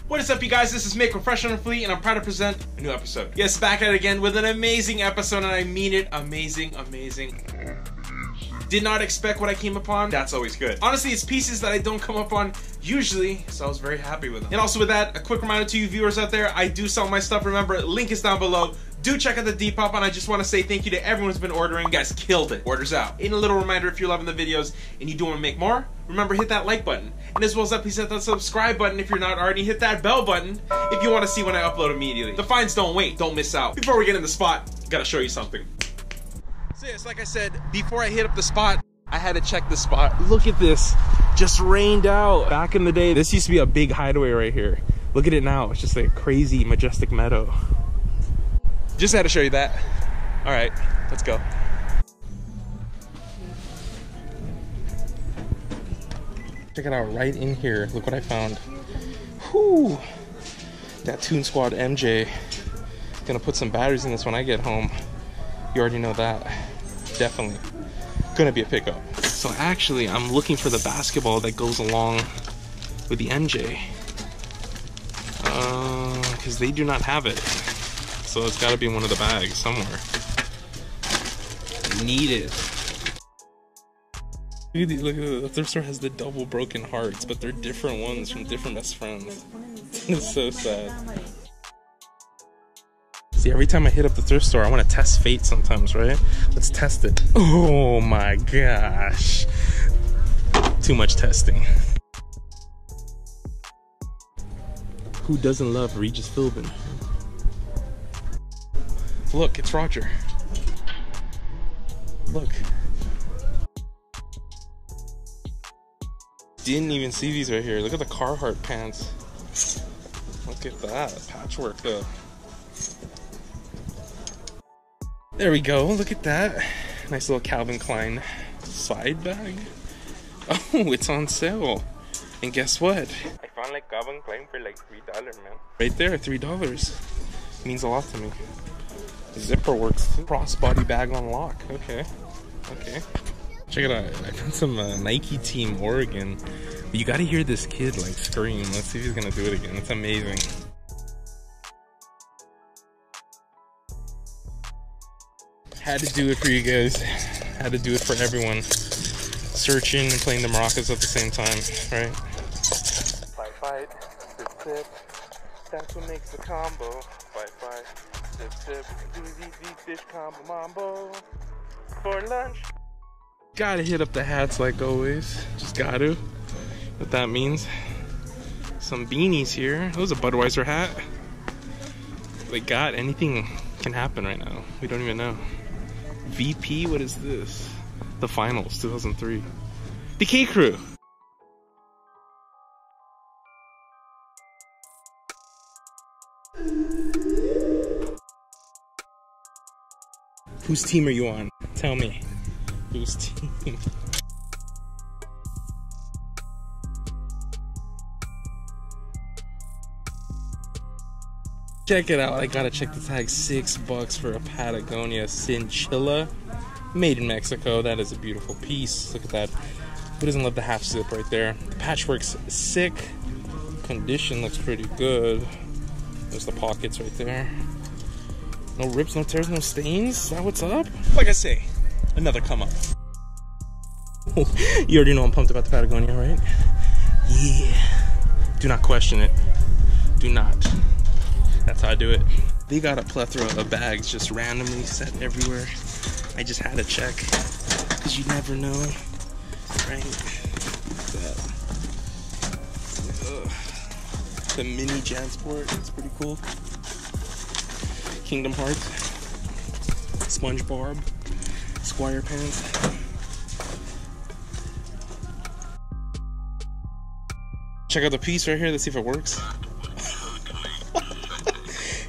What is up, you guys? This is Mick with Fresh on the Fleet, and I'm proud to present a new episode. Yes, back at it again with an amazing episode, and I mean it, amazing. Did not expect what I came upon. That's always good. Honestly, it's pieces that I don't come up on usually, so I was very happy with them. And also with that, a quick reminder to you viewers out there, I do sell my stuff. Remember, link is down below. Do check out the Depop, and I just want to say thank you to everyone who's been ordering. You guys killed it. Orders out. And a little reminder, if you're loving the videos and you do want to make more, remember, hit that like button. And as well as that, please hit that subscribe button if you're not already. Hit that bell button if you want to see when I upload immediately. The finds don't wait. Don't miss out. Before we get in the spot, gotta show you something. So yes, like I said, before I hit up the spot, I had to check the spot. Look at this. Just rained out. Back in the day, this used to be a big hideaway right here. Look at it now. It's just like a crazy, majestic meadow. Just had to show you that. All right, let's go. Check it out, right in here. Look what I found. Whew. That Toon Squad MJ. Gonna put some batteries in this when I get home. You already know that. Definitely gonna be a pickup. So actually, I'm looking for the basketball that goes along with the MJ. Because they do not have it. So it's gotta be in one of the bags somewhere. Need it. Look at the thrift store has the double broken hearts, but they're different ones from different best friends. It's so sad. See, every time I hit up the thrift store, I want to test fate sometimes, right? Let's test it. Oh my gosh. Too much testing. Who doesn't love Regis Philbin? Look, it's Roger. Look. Didn't even see these right here. Look at the Carhartt pants. Look at that. Patchwork though. There we go. Look at that. Nice little Calvin Klein side bag. Oh, it's on sale. And guess what? I found like Calvin Klein for like $3, man. Right there, $3. Means a lot to me. Zipper works too. Crossbody bag on lock. Okay. Okay. Check it out. I found some Nike Team Oregon. But you gotta hear this kid like scream. Let's see if he's gonna do it again. It's amazing. Had to do it for you guys. Had to do it for everyone. Searching and playing the maracas at the same time, right? Fight, sip. That's what makes the combo. Fight, sip. Do these fish combo mambo for lunch. Gotta hit up the hats like always. Just gotta. What that means. Some beanies here. That was a Budweiser hat. Like, God, anything can happen right now. We don't even know. VP, what is this? The Finals, 2003. The K Crew. Whose team are you on? Tell me. Whose team? Check it out. I gotta check the tag. $6 for a Patagonia Cinchilla. Made in Mexico. That is a beautiful piece. Look at that. Who doesn't love the half zip right there? The patchwork's sick. Condition looks pretty good. There's the pockets right there. No rips, no tears, no stains. Is that what's up? Like I say, another come up. You already know I'm pumped about the Patagonia, right? Yeah. Do not question it. Do not. That's how I do it. They got a plethora of bags just randomly set everywhere. I just had to check, because you never know, right? The mini Jansport, it's pretty cool. Kingdom Hearts, SpongeBob, Squire pants. Check out the piece right here, let's see if it works.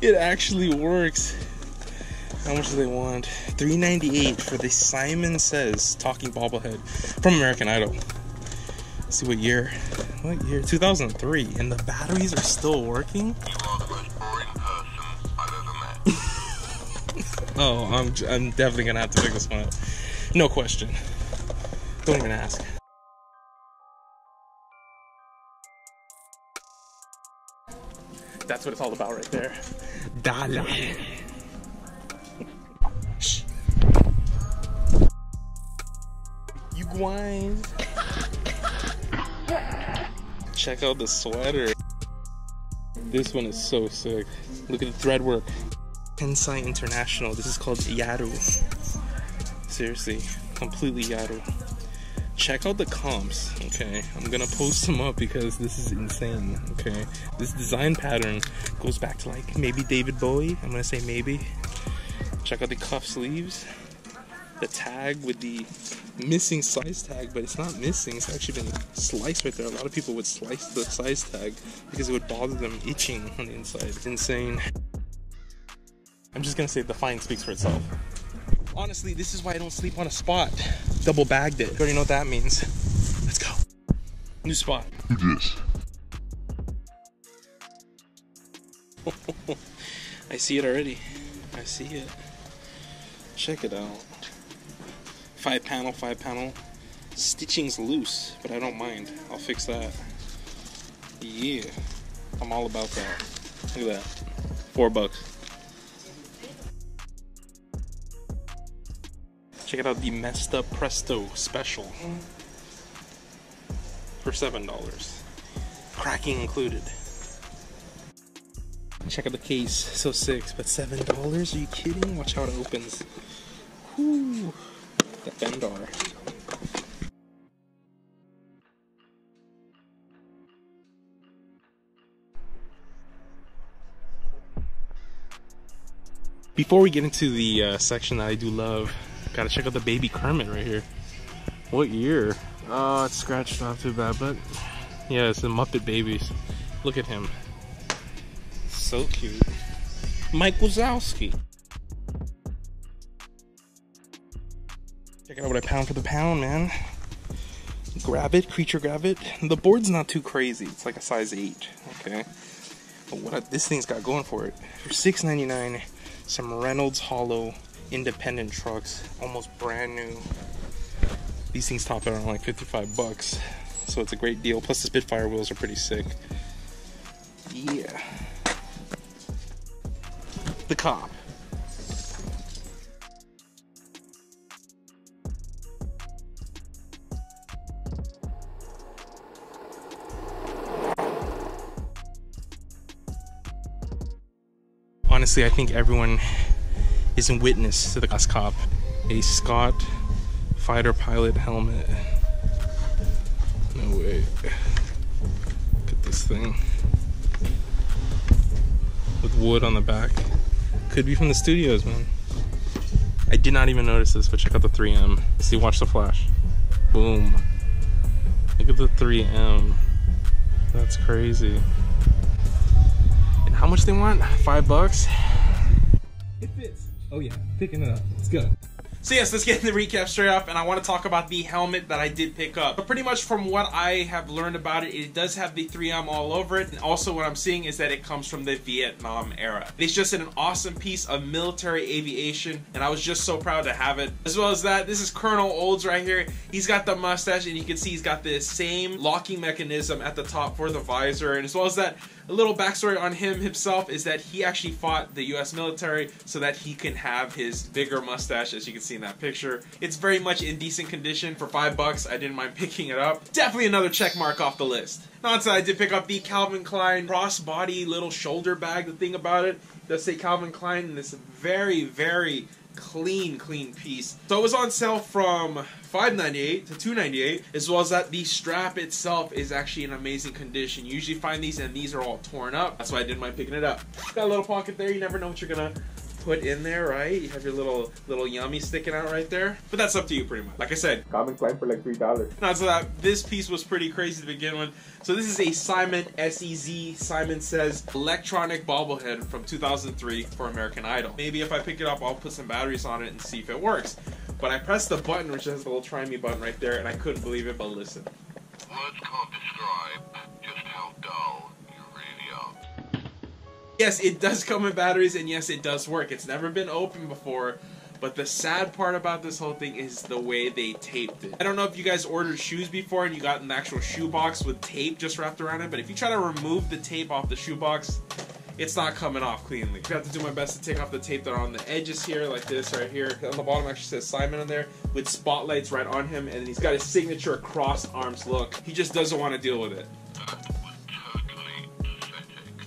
It actually works. How much do they want? $3.98 for the Simon Says talking bobblehead from American Idol. Let's see what year. What year? 2003. And the batteries are still working? Oh, I'm definitely gonna have to pick this one up. No question. Don't even ask. That's what it's all about right there. Dollar. Shh. You grind. Check out the sweater. This one is so sick. Look at the thread work. Tensai International. This is called Yaru. Seriously, completely Yaru. Check out the comps, okay? I'm gonna post them up because this is insane, okay? This design pattern goes back to like maybe David Bowie. I'm gonna say maybe. Check out the cuff sleeves. The tag with the missing size tag, but it's not missing. It's actually been sliced right there. A lot of people would slice the size tag because it would bother them itching on the inside. It's insane. I'm just gonna say the find speaks for itself. Honestly, this is why I don't sleep on a spot. Double bagged it. You already know what that means. Let's go. New spot. Yes. I see it already. I see it. Check it out. 5 panel. Stitching's loose, but I don't mind. I'll fix that. Yeah. I'm all about that. Look at that. $4. Check it out, the Messed Up Presto special. For $7. Cracking included. Check out the case. So sick, but $7? Are you kidding? Watch how it opens. Whoo. The Bendar. Before we get into the section that I do love, gotta check out the baby Kermit right here. What year? Oh, it's scratched off too bad, but yeah, it's the Muppet Babies. Look at him. So cute. Mike Wazowski. Check out what I pound for the pound, man. Grab it, creature grab it. The board's not too crazy. It's like a size 8, okay? But what this thing's got going for it. For $6.99, some Reynolds Hollow independent trucks, almost brand new. These things top out around like $55, so it's a great deal. Plus the Spitfire wheels are pretty sick. Yeah. The Cop. Honestly, I think everyone is in witness to the last Cop. A Scott fighter pilot helmet. No way. Look at this thing. With wood on the back. Could be from the studios, man. I did not even notice this, but check out the 3M. See, watch the flash. Boom. Look at the 3M. That's crazy. And how much they want? $5? It fits. Oh yeah, picking it up. Let's go. So yes, let's get in the recap straight off, and I want to talk about the helmet that I did pick up. But pretty much from what I have learned about it, it does have the 3M all over it, and also what I'm seeing is that it comes from the Vietnam era. It's just an awesome piece of military aviation, and I was just so proud to have it. As well as that, this is Colonel Olds right here. He's got the mustache, and you can see he's got the same locking mechanism at the top for the visor, and as well as that, a little backstory on him himself is that he actually fought the US military so that he can have his bigger mustache, as you can see in that picture. It's very much in decent condition. For $5, I didn't mind picking it up. Definitely another check mark off the list. Not so I did pick up the Calvin Klein crossbody little shoulder bag. The thing about it does say Calvin Klein, and it's very, very clean piece. So it was on sale from $5.98 to $2.98, as well as that the strap itself is actually in amazing condition. You usually find these and these are all torn up. That's why I didn't mind picking it up. Got a little pocket there. You never know what you're gonna put in there, right? You have your little yummy sticking out right there. But that's up to you pretty much. Like I said, Calvin Klein for like $3. Not so that this piece was pretty crazy to begin with. So this is a Simon SEZ, Simon Says electronic bobblehead from 2003 for American Idol. Maybe if I pick it up, I'll put some batteries on it and see if it works. But I pressed the button, which has the little try me button right there, and I couldn't believe it, but listen. Words can't describe just how dull you really are. Yes, it does come with batteries, and yes, it does work. It's never been opened before, But the sad part about this whole thing is the way they taped it. I don't know if you guys ordered shoes before and you got an actual shoe box with tape just wrapped around it, but if you try to remove the tape off the shoe box, it's not coming off cleanly. I have to do my best to take off the tape that are on the edges here, like this right here. On the bottom actually says Simon on there with spotlights right on him, and he's got his signature cross arms look. He just doesn't want to deal with it.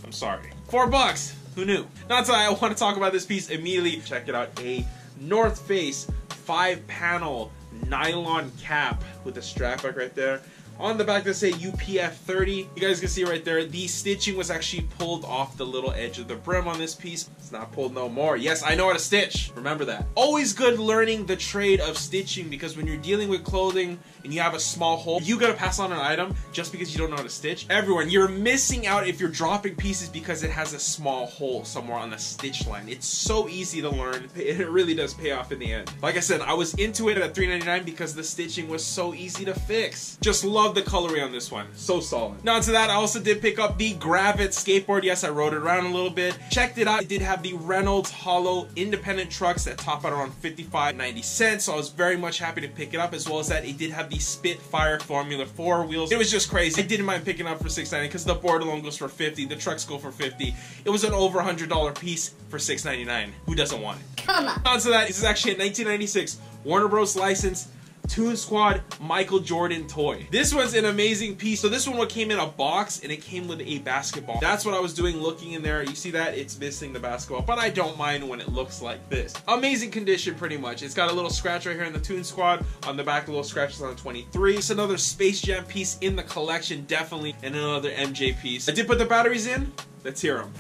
I'm sorry. $4. Who knew? Not until I want to talk about this piece immediately. Check it out. A North Face 5-panel nylon cap with a strap back right there. On the back, they say UPF 30. You guys can see right there, the stitching was actually pulled off the little edge of the brim on this piece. It's not pulled no more. Yes, I know how to stitch. Remember that. Always good learning the trade of stitching, because when you're dealing with clothing and you have a small hole, you gotta pass on an item just because you don't know how to stitch. Everyone, you're missing out if you're dropping pieces because it has a small hole somewhere on the stitch line. It's so easy to learn. It really does pay off in the end. Like I said, I was into it at $3.99 because the stitching was so easy to fix. Just love the colorway on this one. So solid. Now to that, I also did pick up the Gravit skateboard. Yes, I rode it around a little bit. Checked it out. It did have the Reynolds Hollow independent trucks that top out around $55.90. So I was very much happy to pick it up, as well as that it did have the Spitfire Formula 4 wheels. It was just crazy. I didn't mind picking it up for $6.90 because the board alone goes for $50. The trucks go for $50. It was an over $100 piece for $6.99. Who doesn't want it? Come on. On to that, this is actually a 1996 Warner Bros. License Toon Squad Michael Jordan toy. This one's an amazing piece. So this one came in a box and it came with a basketball. That's what I was doing, looking in there. You see that? It's missing the basketball, but I don't mind when it looks like this. Amazing condition pretty much. It's got a little scratch right here in the Toon Squad. On the back, a little scratches on the 23. It's another Space Jam piece in the collection, definitely, and another MJ piece. I did put the batteries in. Let's hear them.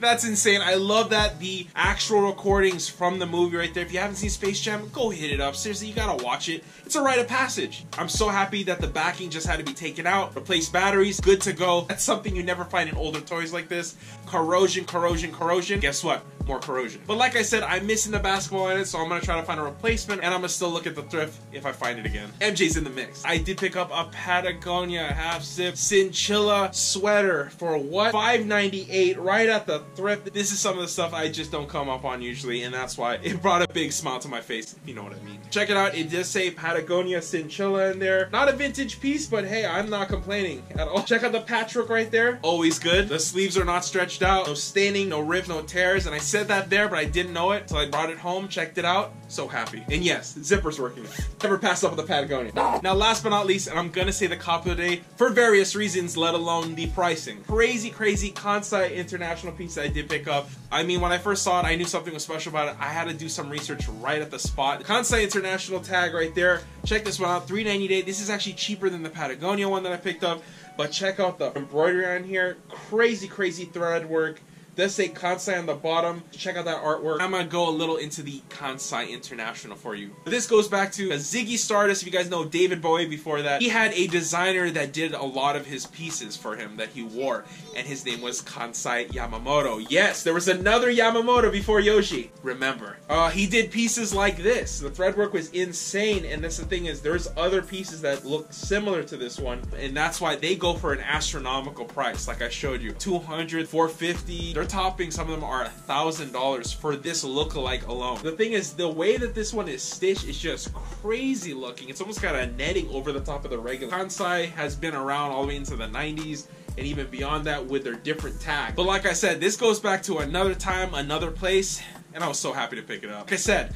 That's insane. I love that. The actual recordings from the movie right there. If you haven't seen Space Jam, go hit it up. Seriously, you gotta watch it. It's a rite of passage. I'm so happy that the backing just had to be taken out. Replace batteries. Good to go. That's something you never find in older toys like this. Corrosion, corrosion, corrosion. Guess what? More corrosion. But like I said, I'm missing the basketball in it, so I'm gonna try to find a replacement, and I'm gonna still look at the thrift if I find it again. MJ's in the mix. I did pick up a Patagonia half-zip Cinchilla sweater for what? $5.98 right at the thrift. This is some of the stuff I just don't come up on usually, and that's why it brought a big smile to my face, if you know what I mean. Check it out. It does say Patagonia Cinchilla in there. Not a vintage piece, but hey, I'm not complaining at all. Check out the patchwork right there. Always good. The sleeves are not stretched out. No staining, no rips, no tears, and I said that there, but I didn't know it until I brought it home, checked it out. So happy. And yes, the zipper's working. Never passed up with the Patagonia. Now, last but not least, and I'm gonna say the cop of the day for various reasons, let alone the pricing. Crazy, crazy Kansai International piece that I did pick up. I mean, when I first saw it, I knew something was special about it. I had to do some research right at the spot. Kansai International tag right there. Check this one out, $3.98. This is actually cheaper than the Patagonia one that I picked up, but check out the embroidery on here. Crazy, crazy thread work. Does say Kansai on the bottom. Check out that artwork. I'm gonna go a little into the Kansai International for you. This goes back to Ziggy Stardust. If you guys know David Bowie before that, he had a designer that did a lot of his pieces for him that he wore, and his name was Kansai Yamamoto. Yes, there was another Yamamoto before Yoshi. Remember, he did pieces like this. The thread work was insane, and that's the thing is there's other pieces that look similar to this one, and that's why they go for an astronomical price. Like I showed you, $200, $450. Their toppings, some of them are $1,000 for this look-alike alone. The thing is, the way that this one is stitched is just crazy looking. It's almost got a netting over the top of the regular. Kansai has been around all the way into the 90s and even beyond that with their different tags. But like I said, this goes back to another time, another place, and I was so happy to pick it up. Like I said,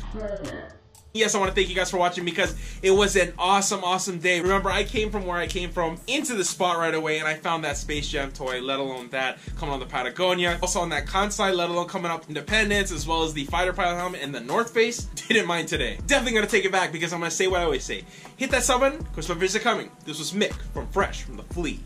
yes, I want to thank you guys for watching because it was an awesome, awesome day. Remember, I came from where I came from into the spot right away, and I found that Space Jam toy, let alone that coming on the Patagonia. Also on that Kansai, let alone coming up Independence, as well as the Fighter Pilot helmet and the North Face. Didn't mind today. Definitely going to take it back because I'm going to say what I always say. Hit that sub button, because my videos are coming. This was Mick from Fresh from the Flea.